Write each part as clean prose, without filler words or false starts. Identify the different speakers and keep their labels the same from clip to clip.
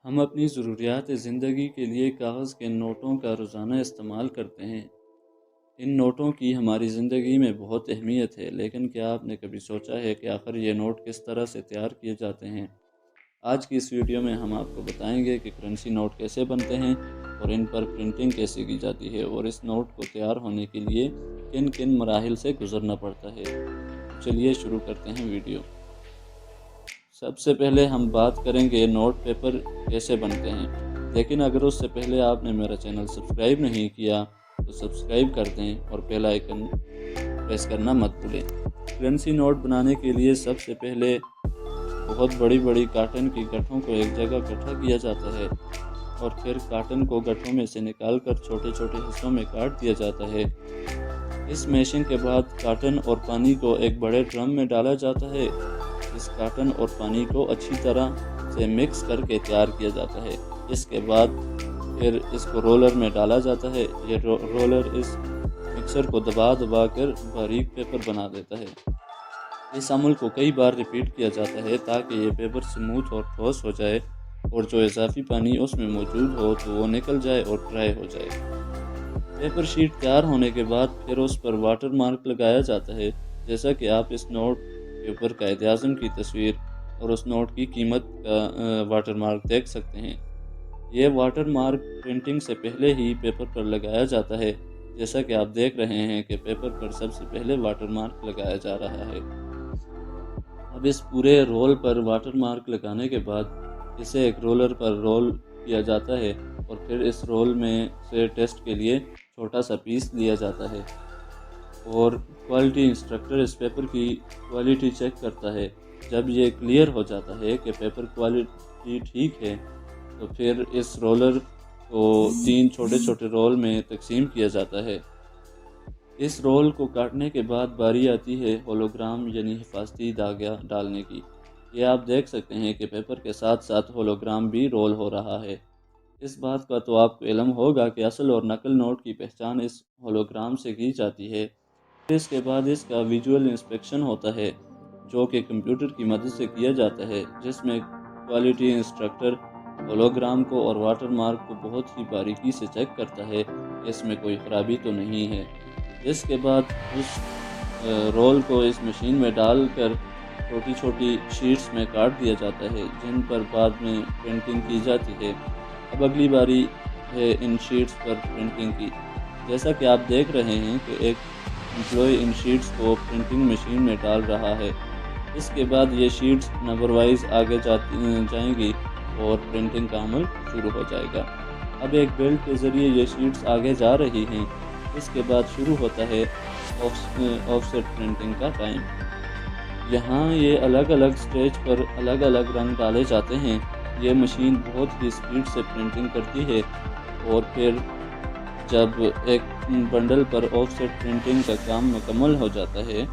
Speaker 1: ہم اپنی ضروریات زندگی کے لیے کاغذ کے نوٹوں کا روزانہ استعمال کرتے ہیں۔ ان نوٹوں کی ہماری زندگی میں بہت اہمیت ہے، لیکن کیا آپ نے کبھی سوچا ہے کہ آخر یہ نوٹ کس طرح سے تیار کیے جاتے ہیں؟ آج کی اس ویڈیو میں ہم آپ کو بتائیں گے کہ کرنسی نوٹ کیسے بنتے ہیں اور ان پر پرنٹنگ کیسے کی جاتی ہے، اور اس نوٹ کو تیار ہونے کے لیے کن کن مراحل سے گزرنا پڑتا ہے۔ چلیے شروع کرتے ہیں ویڈیو۔ سب سے پہلے ہم بات کریں گے نوٹ پیپر کیسے بنتے ہیں، لیکن اگر اس سے پہلے آپ نے میرا چینل سبسکرائب نہیں کیا تو سبسکرائب کر دیں اور بیل آئیکن پریس کرنا مت بھولیں۔ کرنسی نوٹ بنانے کے لیے سب سے پہلے بہت بڑی بڑی کاٹن کی گٹھوں کو ایک جگہ اکٹھا کیا جاتا ہے، اور پھر کاٹن کو گٹھوں میں سے نکال کر چھوٹے چھوٹے حصوں میں کاٹ دیا جاتا ہے۔ اس میشنگ کے بعد کاٹن اور پانی کو ایک بڑے ڈرم میں ڈالا جاتا ہے۔ اس کاٹن اور پانی کو اچھی طرح سے مکس کر کے تیار کیا جاتا ہے۔ اس کے بعد پھر اس کو رولر میں ڈالا جاتا ہے۔ یہ رولر اس مکسر کو دبا دبا کر باریک پیپر بنا دیتا ہے۔ اس عمل کو کئی بار ریپیٹ کیا جاتا ہے تاکہ یہ پیپر سموتھ اور ٹھوس ہو جائے، اور جو اضافی پانی اس میں موجود ہو تو وہ نکل جائے اور ڈرائی ہو جائے۔ پیپر شیٹ تیار ہونے کے بعد پھر اس پر واٹر مارک لگایا جاتا ہے، جیسا کہ آپ اس نوٹ کے اوپر قائد اعظم کی تصویر اور اس نوٹ کی قیمت کا واٹر مارک دیکھ سکتے ہیں۔ یہ واٹر مارک پرنٹنگ سے پہلے ہی پیپر پر لگایا جاتا ہے، جیسا کہ آپ دیکھ رہے ہیں کہ پیپر پر سب سے پہلے واٹر مارک لگایا جا رہا ہے۔ اب اس پورے رول پر واٹر مارک لگانے کے بعد اسے ایک رولر پر رول کیا جاتا ہے، اور پھر اس رول میں سے ٹیسٹ کے لیے چھوٹا سا پیس لیا جاتا ہے، اور کوالٹی انسپیکٹر اس پیپر کی کوالٹی چیک کرتا ہے۔ جب یہ کلیئر ہو جاتا ہے کہ پیپر کوالٹی ٹھیک ہے تو پھر اس رولر کو 3 چھوٹے چھوٹے رول میں تقسیم کیا جاتا ہے۔ اس رول کو کاٹنے کے بعد باری آتی ہے ہولوگرام یعنی حفاظتی دھاگہ ڈالنے کی۔ یہ آپ دیکھ سکتے ہیں کہ پیپر کے ساتھ ساتھ ہولوگرام بھی رول ہو رہا ہے۔ اس بات کا تو آپ کو علم ہوگا کہ اصل اور نقل نوٹ کی پہچان اس ہولوگرام سے کی جاتی ہے۔ اس کے بعد اس کا ویژول انسپیکشن ہوتا ہے، جو کہ کمپیوٹر کی مدد سے کیا جاتا ہے، جس میں کوالٹی انسپیکٹر ہولوگرام کو اور واٹر مارک کو بہت ہی باریکی سے چیک کرتا ہے کہ اس میں کوئی خرابی تو نہیں ہے۔ اس کے بعد اس رول کو اس مشین میں ڈال کر چھوٹی چھوٹی شیٹس میں کاٹ دیا جاتا ہے، جن پر بعد میں پرنٹنگ کی جاتی ہے۔ اب اگلی باری ہے ان شیٹس پر پرنٹنگ کی۔ جیسا کہ آپ دیکھ رہے ہیں کہ ایک امپلائی ان شیٹس کو پرنٹنگ مشین میں ڈال رہا ہے۔ اس کے بعد یہ شیٹس نمبر وائز آگے جائیں گی اور پرنٹنگ کا عمل شروع ہو جائے گا۔ اب ایک بیلٹ کے ذریعے یہ شیٹس آگے جا رہی ہیں۔ اس کے بعد شروع ہوتا ہے آف سیٹ پرنٹنگ کا ٹائم۔ یہاں یہ الگ الگ سٹیج پر الگ الگ رنگ ڈالے جاتے ہیں۔ یہ مشین بہت ہی سپیڈ سے پرنٹنگ کرتی ہے، اور پھر جب ایک بنڈل پر آف سیٹ پرنٹنگ کا کام مکمل ہو جاتا ہے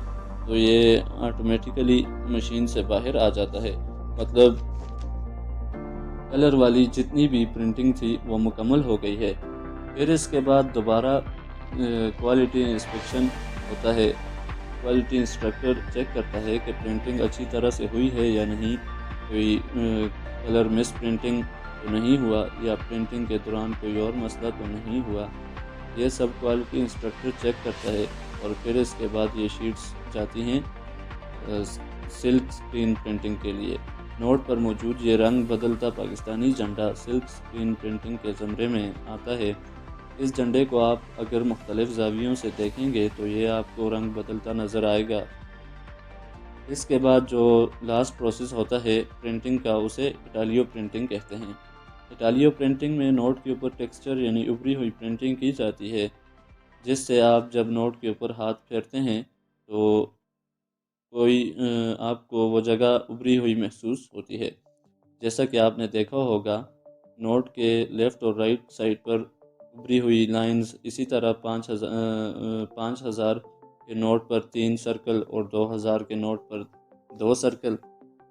Speaker 1: تو یہ آٹومیٹیکلی مشین سے باہر آ جاتا ہے، مطلب کلر والی جتنی بھی پرنٹنگ تھی وہ مکمل ہو گئی ہے۔ پھر اس کے بعد دوبارہ کوالٹی انسپیکشن ہوتا ہے۔ کوالٹی انسپیکٹر چیک کرتا ہے کہ پرنٹنگ اچھی طرح سے ہوئی ہے یا نہیں، کوئی کلر مس پرنٹنگ تو نہیں ہوا، یا پرنٹنگ کے دوران کوئی اور مسئلہ تو نہیں ہوا۔ یہ سب کوالٹی انسپیکٹر چیک کرتا ہے، اور پھر اس کے بعد یہ شیٹس جاتی ہیں سلک اسکرین پرنٹنگ کے لیے۔ نوٹ پر موجود یہ رنگ بدلتا پاکستانی جھنڈا سلک اسکرین پرنٹنگ کے زمرے میں آتا ہے۔ اس جھنڈے کو آپ اگر مختلف زاویوں سے دیکھیں گے تو یہ آپ کو رنگ بدلتا نظر آئے گا۔ اس کے بعد جو لاسٹ پروسیس ہوتا ہے پرنٹنگ کا، اسے اٹالیو پرنٹنگ کہتے ہیں۔ اٹالیو پرنٹنگ میں نوٹ کے اوپر ٹیکسچر یعنی ابری ہوئی پرنٹنگ کی جاتی ہے، جس سے آپ جب نوٹ کے اوپر ہاتھ پھیرتے ہیں تو آپ کو وہ جگہ ابری ہوئی محسوس ہوتی ہے۔ جیسا کہ آپ نے دیکھا ہوگا نوٹ کے لیفٹ اور رائٹ سائڈ پر ابری ہوئی لائنز، اسی طرح 5000 کے نوٹ پر 3 سرکل، اور 2000 کے نوٹ پر 2 سرکل،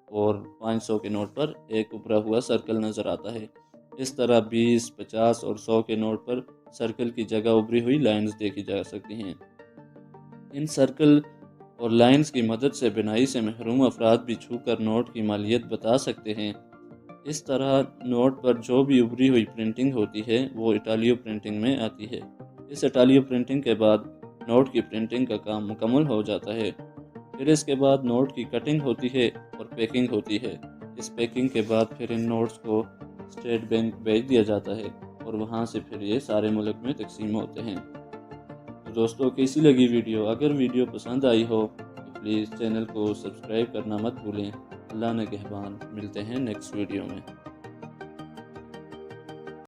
Speaker 1: اور 500 کے نوٹ پر ایک ابھرا ہوا سرکل نظر آتا ہے۔ اس طرح 20، 50 اور 100 کے نوٹ پر سرکل کی جگہ ابری ہوئی لائنز دیکھی جا سکتی ہیں۔ ان سرکل اور لائنز کی مدد سے بینائی سے محروم افراد بھی چھو کر نوٹ کی مالیت بتا سکتے ہیں۔ اس طرح نوٹ پر جو بھی ابری ہوئی پرنٹنگ ہوتی ہے وہ اٹالیو پرنٹنگ میں آتی ہے۔ اس اٹالیو پرنٹنگ کے بعد نوٹ کی پرنٹنگ کا کام مکمل ہو جاتا ہے۔ پھر اس کے بعد نوٹ کی کٹنگ ہوتی ہے اور پیکنگ ہوتی ہے۔ اس پیکنگ کے بعد پھر ان نوٹس کو اسٹیٹ بینک بھیج دیا جاتا ہے اور وہاں سے پھر یہ سارے ملک میں تقسیم ہوتے ہیں۔ تو دوستوں کیسی لگی ویڈیو؟ اگر ویڈیو پسند آئی ہو تو پلیز چینل کو سبسکرائب کرنا مت بھولیں۔ اللہ نگہبان، ملتے ہیں نیکسٹ ویڈیو میں۔